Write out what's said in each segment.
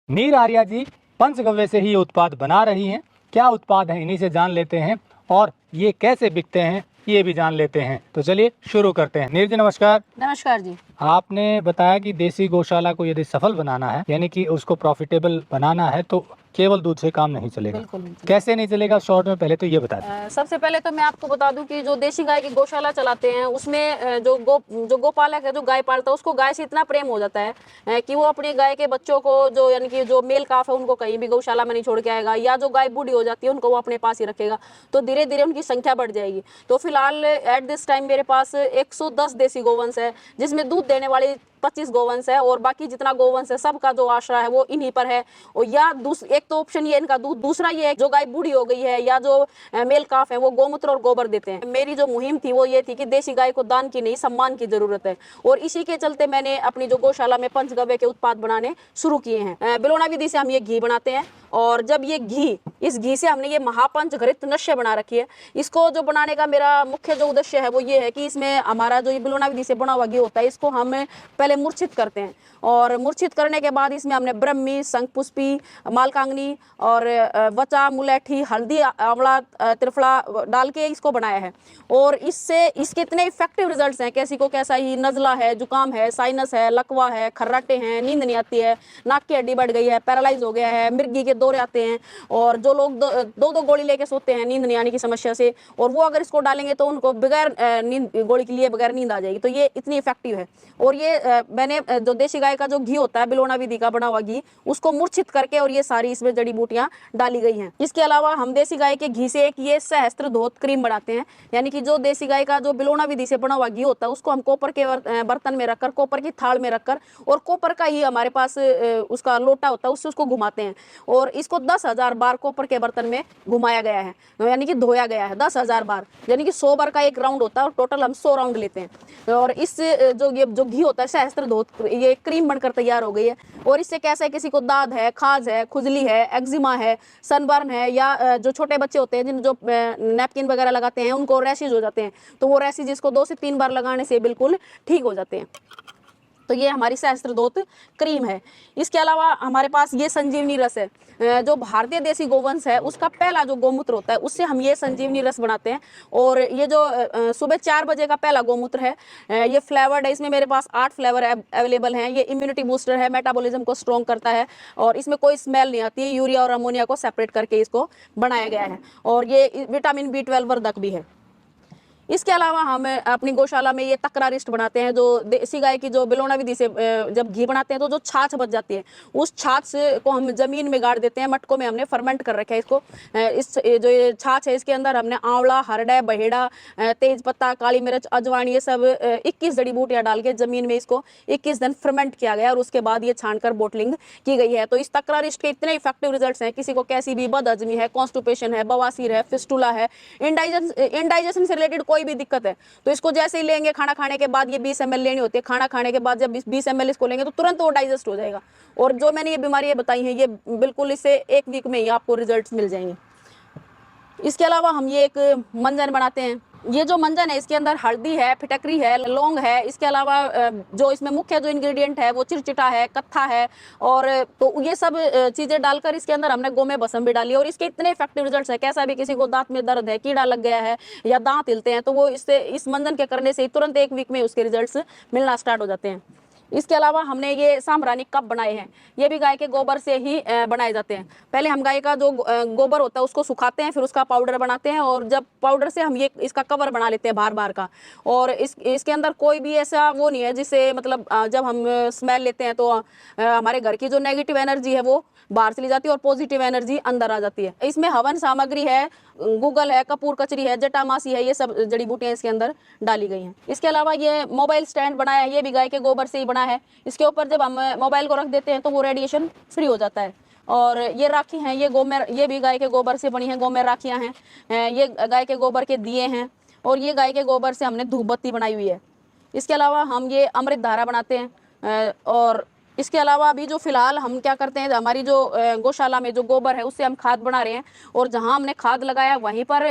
नीर आर्या जी पंचगव्य से ही ये उत्पाद बना रही हैं। क्या उत्पाद है इन्हीं से जान लेते हैं और ये कैसे बिकते हैं ये भी जान लेते हैं। तो चलिए शुरू करते हैं। नीर जी नमस्कार। नमस्कार जी। आपने बताया कि देसी गौशाला को यदि सफल बनाना है यानी कि उसको प्रॉफिटेबल बनाना है तो केवल दूध से काम नहीं चलेगा। बिल्कुल नहीं चलेगा। कैसे नहीं चलेगा शॉर्ट में पहले तो ये बता दें। सबसे पहले तो मैं आपको बता दूं कि जो देसी गाय की गौशाला चलाते हैं उसमें जो गोपालक है, जो गाय पालता है, उसको गाय से इतना प्रेम हो जाता है कि वो अपनी गाय के बच्चों को, जो यानी कि जो मेल काफ है, उनको कहीं भी गौशाला में नहीं छोड़ के आएगा, या जो गाय बूढ़ी हो जाती है उनको वो अपने पास ही रखेगा। तो धीरे धीरे उनकी संख्या बढ़ जाएगी। तो फिलहाल एट दिस टाइम मेरे पास 110 देसी गोवंश है, जिसमें दूध देने वाली 25 गोवंश है, और बाकी जितना गोवंश है सबका जो आश्रय है वो इन्हीं पर है। और या एक तो ऑप्शन ये इनका दूध, दूसरा ये है जो गाय बूढ़ी हो गई है या जो मेल काफ है वो गोमूत्र और गोबर देते हैं। मेरी जो मुहिम थी वो ये थी कि देसी गाय को दान की नहीं सम्मान की जरूरत है, और इसी के चलते मैंने अपनी जो गौशाला में पंचगव्य के उत्पाद बनाने शुरू किए हैं। बिलोना विधि से हम ये घी बनाते हैं, और जब ये घी, इस घी से हमने ये महापंच घृत नश्य बना रखी है। इसको जो बनाने का मेरा मुख्य जो उद्देश्य है वो ये है कि इसमें हमारा जो ये बिलोना विधि से बना हुआ घी होता है, इसको हम पहले मूर्छित करते हैं, और मूर्छित करने के बाद इसमें हमने ब्रह्मी, शंखपुष्पी, मालकांगनी और वचा, मुलैठी, हल्दी, आंवला, त्रिफला डाल के इसको बनाया है। और इससे इसके इतने इफेक्टिव रिजल्ट्स हैं, किसी को कैसा ही नजला है, जुकाम है, साइनस है, लकवा है, खर्राटे हैं, नींद नहीं आती है, नाक की हड्डी बढ़ गई है, पैरालाइज हो गया है, मिर्गी के दौरे आते हैं, और जो लोग दो गोली लेके सोते हैं नींद नहीं आने की समस्या से, और वो अगर इसको डालेंगे तो उनको बगैर नींद गोली के लिए बगैर नींद आ जाएगी। तो ये इतनी इफेक्टिव है। और ये मैंने जो देसी गाय का जो घी होता है, बिलोना विधि का बना हुआ घी, उसको मूर्छित करके और ये सारी इसमें जड़ी बूटियां डाली गई हैं। इसके अलावा हम देसी गाय के घी से एक ये सहस्त्र धोत क्रीम बनाते हैं, यानी कि जो देसी गाय का जो बिलोना विधि से बना हुआ घी होता है उसको हम कॉपर के बर्तन में रखकर, कॉपर की थाल में रखकर, और कॉपर का ही हमारे पास उसका लोटा होता है, उससे उसको घुमाते हैं, और इसको 10,000 बार कॉपर के बर्तन में घुमाया गया है, यानी कि धोया गया है 10,000 बार, यानी कि 100 बार का एक राउंड होता है, और टोटल हम 100 राउंड लेते हैं। और इस जो घी होता है सहस्त्र धोत, ये क्रीम बनकर तैयार हो गई है। और इससे कैसा है, किसी को दाद है, खाज है, खुजली है, एक्जिमा है, सनबर्न है, या जो छोटे बच्चे होते हैं जिन जो नैपकिन वगैरह लगाते हैं उनको रैशेज हो जाते हैं, तो वो रैशेज इसको 2 से 3 बार लगाने से बिल्कुल ठीक हो जाते हैं। तो ये हमारी सहस्त्रधोत क्रीम है। इसके अलावा हमारे पास ये संजीवनी रस है, जो भारतीय देसी गोवंश है उसका पहला जो गोमूत्र होता है उससे हम ये संजीवनी रस बनाते हैं। और ये जो सुबह 4 बजे का पहला गोमूत्र है, ये फ्लेवर्ड है, इसमें मेरे पास 8 फ्लेवर अवेलेबल हैं। ये इम्यूनिटी बूस्टर है, मेटाबॉलिज्म को स्ट्रॉन्ग करता है, और इसमें कोई स्मेल नहीं आती है। यूरिया और अमोनिया को सेपरेट करके इसको बनाया गया है, और ये विटामिन B12 वर्धक भी है। इसके अलावा हम अपनी गौशाला में ये तकरारिस्ट बनाते हैं, जो देसी गाय की जो बिलोना विधि से जब घी बनाते हैं तो जो छाछ बच जाती है, उस छाछ को हम जमीन में गाड़ देते हैं। मटकों में हमने फर्मेंट कर रखा है इसको। इस जो ये छाछ है इसके अंदर हमने आंवला, हरड़ा, बहेड़ा, तेज पत्ता, काली मिर्च, अजवाइन, ये सब 21 जड़ी बूटियां डाल के जमीन में इसको 21 दिन फर्मेंट किया गया, और उसके बाद ये छानकर बोटलिंग की गई है। तो इस तकरारिस्ट के इतने इफेक्टिव रिजल्ट्स हैं, किसी को कैसी भी बदहजमी है, कॉन्स्टिपेशन है, बवासीर है, फिस्टुला है, इंडाइजेशन से रिलेटेड कोई भी दिक्कत है, तो इसको जैसे ही लेंगे, खाना खाने के बाद ये 20 ml लेनी होती है। खाना खाने के बाद जब 20 ml इसको लेंगे तो तुरंत वो डाइजेस्ट हो जाएगा। और जो मैंने ये बीमारियां बताई हैं ये बिल्कुल इससे 1 वीक में ही आपको रिजल्ट्स मिल जाएंगे। इसके अलावा हम ये एक मंजन बनाते हैं। ये जो मंजन है इसके अंदर हल्दी है, फिटकरी है, लौंग है। इसके अलावा जो इसमें मुख्य जो इंग्रेडिएंट है वो चिरचिटा है, कत्था है, और तो ये सब चीजें डालकर इसके अंदर हमने गोमे बसम भी डाली है, और इसके इतने इफेक्टिव रिजल्ट्स है। कैसा भी किसी को दांत में दर्द है, कीड़ा लग गया है, या दांत हिलते हैं, तो वो इससे, इस मंजन के करने से तुरंत 1 वीक में उसके रिजल्ट्स मिलना स्टार्ट हो जाते हैं। इसके अलावा हमने ये सांभरानी कप बनाए हैं, ये भी गाय के गोबर से ही बनाए जाते हैं। पहले हम गाय का जो गोबर होता है उसको सुखाते हैं, फिर उसका पाउडर बनाते हैं, और जब पाउडर से हम ये इसका कवर बना लेते हैं बार बार का। और इसके अंदर कोई भी ऐसा वो नहीं है जिससे, मतलब जब हम स्मेल लेते हैं तो हमारे घर की जो नेगेटिव एनर्जी है वो बाहर चली जाती है, और पॉजिटिव एनर्जी अंदर आ जाती है। इसमें हवन सामग्री है, गूगल है, कपूर कचरी है, जटामासी है, ये सब जड़ी बूटियां इसके अंदर डाली गई हैं। इसके अलावा ये मोबाइल स्टैंड बनाया है, ये भी गाय के गोबर से ही बना है। इसके ऊपर जब हम मोबाइल को रख देते हैं तो वो रेडिएशन फ्री हो जाता है। और ये राखी हैं, ये गोमेर, ये भी गाय के गोबर से बनी है, गोमेर राखियां हैं। ये गाय के गोबर के दिए हैं, और ये गाय के गोबर से हमने धूप बत्ती बनाई हुई है। इसके अलावा हम ये अमृत धारा बनाते हैं, और इसके अलावा अभी जो फिलहाल हम क्या करते हैं, हमारी जो गौशाला में जो गोबर है उससे हम खाद बना रहे हैं, और जहां हमने खाद लगाया वहीं पर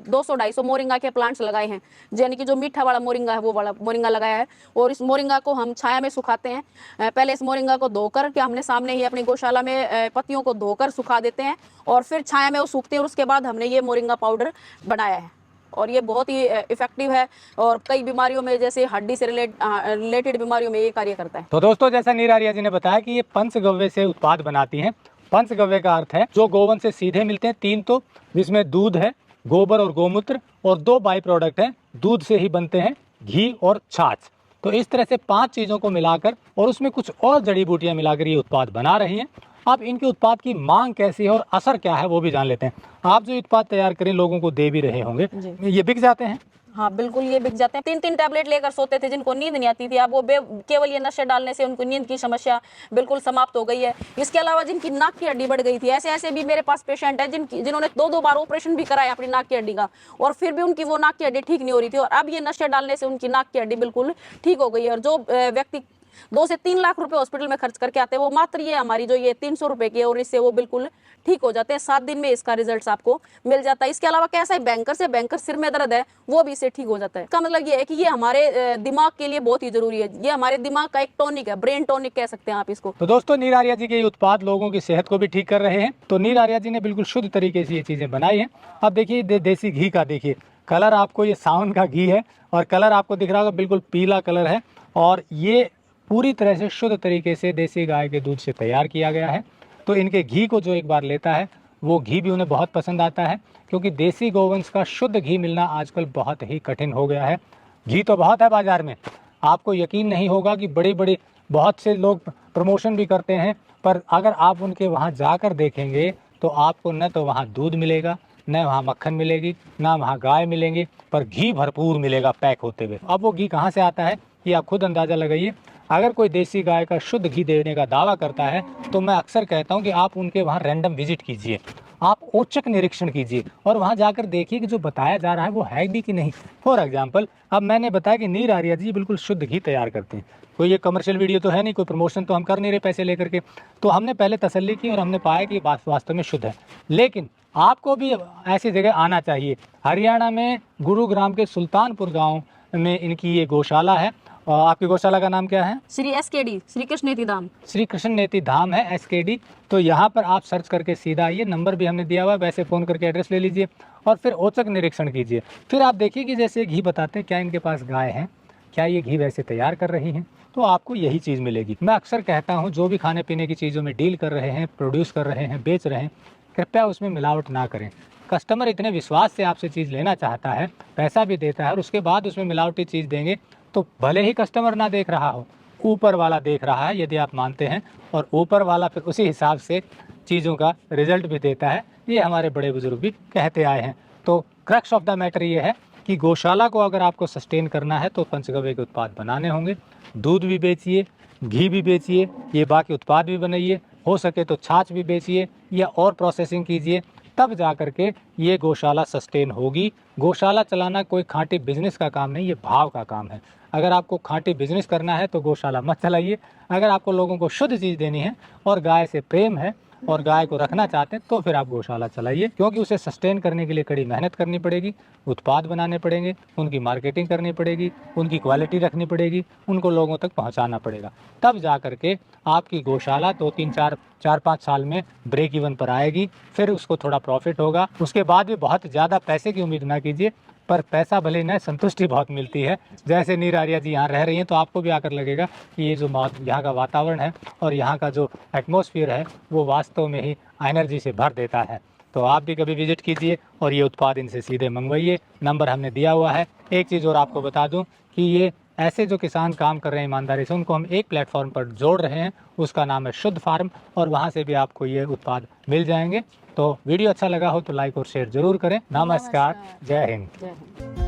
200-250 मोरिंगा के प्लांट्स लगाए हैं, यानी कि जो मीठा वाला मोरिंगा है वो वाला मोरिंगा लगाया है। और इस मोरिंगा को हम छाया में सुखाते हैं। पहले इस मोरिंगा को धोकर, क्या हमने सामने ही अपनी गौशाला में पत्तियों को धोकर सुखा देते हैं, और फिर छाया में वो सूखते हैं, और उसके बाद हमने ये मोरिंगा पाउडर बनाया है। और ये बहुत ही इफेक्टिव है, और कई बीमारियों में, जैसे हड्डी से रिलेटेड बीमारियों में ये कार्य करता है। तो दोस्तों, जैसा नीर आर्या जी ने बताया कि ये पंचगव्य से उत्पाद बनाती हैं। पंचगव्य का अर्थ है जो गोवन से सीधे मिलते हैं, 3 तो, जिसमें दूध है, गोबर और गोमूत्र, और 2 बाई प्रोडक्ट हैं, दूध से ही बनते हैं घी और छाछ। तो इस तरह से 5 चीज़ों को मिलाकर और उसमें कुछ और जड़ी बूटियां मिलाकर ये उत्पाद बना रही हैं। आप इनके उत्पाद की मांग कैसी है और असर क्या है वो भी जान लेते हैं। आप जो उत्पाद तैयार करें लोगों को दे भी रहे होंगे, ये बिक जाते हैं? हाँ बिल्कुल, ये बिक जाते हैं। 3-3 टैबलेट लेकर सोते थे जिनको नींद नहीं आती थी, अब वो केवल ये नशे डालने से उनको नींद की समस्या बिल्कुल समाप्त हो गई है। इसके अलावा जिनकी नाक की हड्डी बढ़ गई थी, ऐसे ऐसे भी मेरे पास पेशेंट है जिन्होंने 2-2 बार ऑपरेशन भी कराया अपनी नाक की हड्डी का, और फिर भी उनकी वो नाक की हड्डी ठीक नहीं हो रही थी, और अब ये नशे डालने से उनकी नाक की हड्डी बिल्कुल ठीक हो गई है। और जो व्यक्ति 2 से 3 लाख रुपए हॉस्पिटल में खर्च करके आते हैं, वो मात्र ये हमारी जो ये 300 रुपए की है, और इससे वो बिल्कुल ठीक हो जाते हैं। 7 दिन में इसका रिजल्ट आपको मिल जाता है। इसके अलावा कैसा है, बैंकर सिर में दर्द है वो भी इससे ठीक हो जाता है। इसका मतलब ये है कि ये हमारे दिमाग के लिए बहुत ही जरूरी है। ये हमारे दिमाग का एक टॉनिक है, ब्रेन टॉनिक कह सकते हैं आप इसको। तो दोस्तों, नीर आर्या जी के ये उत्पाद लोगों की सेहत को भी ठीक कर रहे हैं। तो नीर आर्या जी ने बिल्कुल शुद्ध तरीके से ये चीज़ें बनाई हैं। अब देखिए देसी घी का, देखिए कलर आपको, ये सावन का घी है, और कलर आपको दिख रहा होगा बिल्कुल पीला कलर है, और ये पूरी तरह से शुद्ध तरीके से देसी गाय के दूध से तैयार किया गया है। तो इनके घी को जो एक बार लेता है वो घी भी उन्हें बहुत पसंद आता है, क्योंकि देसी गोवंश का शुद्ध घी मिलना आजकल बहुत ही कठिन हो गया है। घी तो बहुत है बाज़ार में, आपको यकीन नहीं होगा कि बड़े बड़े बहुत से लोग प्रमोशन भी करते हैं, पर अगर आप उनके वहाँ जाकर देखेंगे तो आपको न तो वहाँ दूध मिलेगा, न वहाँ मक्खन मिलेगी, ना वहाँ गाय मिलेंगे, पर घी भरपूर मिलेगा पैक होते हुए। अब वो घी कहाँ से आता है ये आप खुद अंदाज़ा लगाइए। अगर कोई देसी गाय का शुद्ध घी देने का दावा करता है तो मैं अक्सर कहता हूं कि आप उनके वहां रैंडम विजिट कीजिए, आप औचक निरीक्षण कीजिए, और वहां जाकर देखिए कि जो बताया जा रहा है वो है भी कि नहीं। फॉर एग्जांपल, अब मैंने बताया कि नीर आर्या जी बिल्कुल शुद्ध घी तैयार करते हैं, कोई ये कमर्शियल वीडियो तो है नहीं, कोई प्रमोशन तो हम कर नहीं रहे पैसे लेकर के। तो हमने पहले तसल्ली की और हमने पाया कि ये बात वास्तव में शुद्ध है। लेकिन आपको भी ऐसी जगह आना चाहिए। हरियाणा में गुरुग्राम के सुल्तानपुर गाँव में इनकी ये गौशाला है। आपकी गौशाला का नाम क्या है? श्री SKD, श्री कृष्ण नेति धाम। श्री कृष्ण नेति धाम है, SKD। तो यहाँ पर आप सर्च करके सीधा आइए, नंबर भी हमने दिया हुआ है, वैसे फ़ोन करके एड्रेस ले लीजिए और फिर औचक निरीक्षण कीजिए। फिर आप देखिए कि जैसे घी बताते हैं, क्या इनके पास गाय है, क्या ये घी वैसे तैयार कर रही हैं, तो आपको यही चीज़ मिलेगी। मैं अक्सर कहता हूँ जो भी खाने पीने की चीज़ों में डील कर रहे हैं, प्रोड्यूस कर रहे हैं, बेच रहे हैं, कृपया उसमें मिलावट ना करें। कस्टमर इतने विश्वास से आपसे चीज़ लेना चाहता है, पैसा भी देता है, और उसके बाद उसमें मिलावटी चीज़ देंगे तो भले ही कस्टमर ना देख रहा हो, ऊपर वाला देख रहा है, यदि आप मानते हैं, और ऊपर वाला फिर उसी हिसाब से चीज़ों का रिजल्ट भी देता है। ये हमारे बड़े बुजुर्ग भी कहते आए हैं। तो क्रक्स ऑफ द मैटर ये है कि गौशाला को अगर आपको सस्टेन करना है तो पंचगव्य के उत्पाद बनाने होंगे। दूध भी बेचिए, घी भी बेचिए, ये बाकी उत्पाद भी बनाइए, हो सके तो छाछ भी बेचिए या और प्रोसेसिंग कीजिए, तब जा कर के ये गौशाला सस्टेन होगी। गौशाला चलाना कोई खांटी बिजनेस का काम नहीं, ये भाव का काम है। अगर आपको खांटी बिजनेस करना है तो गौशाला मत चलाइए। अगर आपको लोगों को शुद्ध चीज़ देनी है और गाय से प्रेम है और गाय को रखना चाहते हैं तो फिर आप गौशाला चलाइए, क्योंकि उसे सस्टेन करने के लिए कड़ी मेहनत करनी पड़ेगी, उत्पाद बनाने पड़ेंगे, उनकी मार्केटिंग करनी पड़ेगी, उनकी क्वालिटी रखनी पड़ेगी, उनको लोगों तक पहुंचाना पड़ेगा। तब जा कर के आपकी गौशाला 2-3-4-5 साल में ब्रेक इवन पर आएगी। फिर उसको थोड़ा प्रॉफिट होगा। उसके बाद भी बहुत ज़्यादा पैसे की उम्मीद ना कीजिए, पर पैसा भले न, संतुष्टि बहुत मिलती है। जैसे नीर आर्या जी यहाँ रह रही हैं तो आपको भी आकर लगेगा कि ये जो यहाँ का वातावरण है और यहाँ का जो एटमॉस्फेयर है वो वास्तव में ही एनर्जी से भर देता है। तो आप भी कभी विजिट कीजिए और ये उत्पाद इनसे सीधे मंगवाइए। नंबर हमने दिया हुआ है। एक चीज़ और आपको बता दूँ कि ये ऐसे जो किसान काम कर रहे हैं ईमानदारी से, उनको हम एक प्लेटफॉर्म पर जोड़ रहे हैं, उसका नाम है शुद्ध फार्म, और वहाँ से भी आपको ये उत्पाद मिल जाएंगे। तो वीडियो अच्छा लगा हो तो लाइक और शेयर जरूर करें। नमस्कार, जय हिंद।